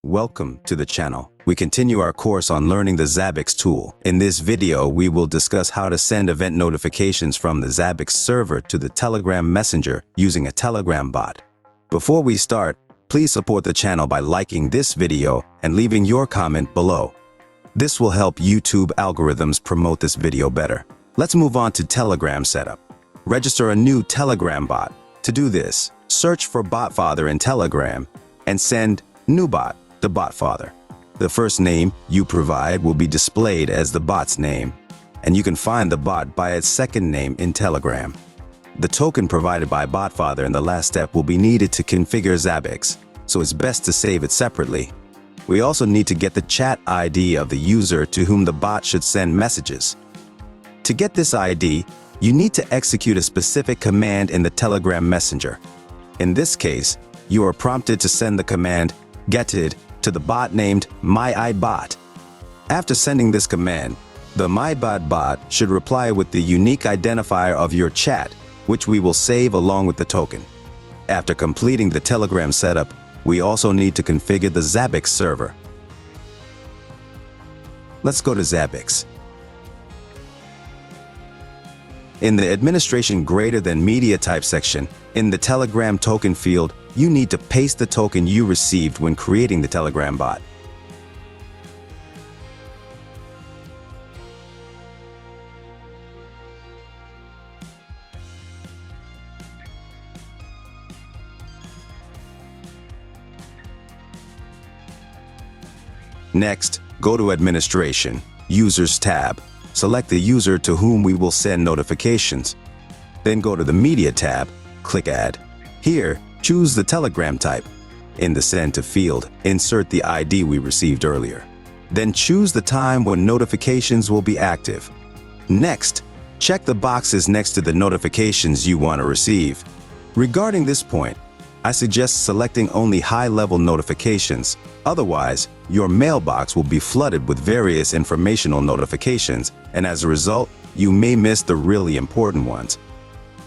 Welcome to the channel. We continue our course on learning the Zabbix tool. In this video, we will discuss how to send event notifications from the Zabbix server to the Telegram Messenger using a Telegram bot. Before we start, please support the channel by liking this video and leaving your comment below. This will help YouTube algorithms promote this video better. Let's move on to Telegram setup. Register a new Telegram bot. To do this, search for BotFather in Telegram and send new bot to BotFather. The first name you provide will be displayed as the bot's name, and you can find the bot by its second name in Telegram. The token provided by BotFather in the last step will be needed to configure Zabbix, so it's best to save it separately. We also need to get the chat ID of the user to whom the bot should send messages. To get this ID, you need to execute a specific command in the Telegram Messenger. In this case, you are prompted to send the command getted to the bot named MyIBot. After sending this command, the MyIBot bot should reply with the unique identifier of your chat, which we will save along with the token. After completing the Telegram setup, we also need to configure the Zabbix server. Let's go to Zabbix. In the administration greater than media type section, in the Telegram token field, you need to paste the token you received when creating the Telegram bot. Next, go to Administration, Users tab. Select the user to whom we will send notifications. Then go to the Media tab, click Add. Here, choose the Telegram type. In the Send to field, insert the ID we received earlier. Then choose the time when notifications will be active. Next, check the boxes next to the notifications you want to receive. Regarding this point, I suggest selecting only high-level notifications. Otherwise, your mailbox will be flooded with various informational notifications, and as a result, you may miss the really important ones.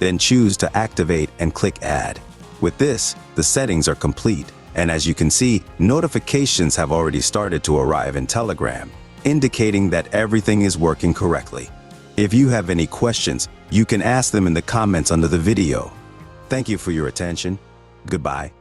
Then choose to activate and click Add. With this, the settings are complete, and as you can see, notifications have already started to arrive in Telegram, indicating that everything is working correctly. If you have any questions, you can ask them in the comments under the video. Thank you for your attention. Goodbye.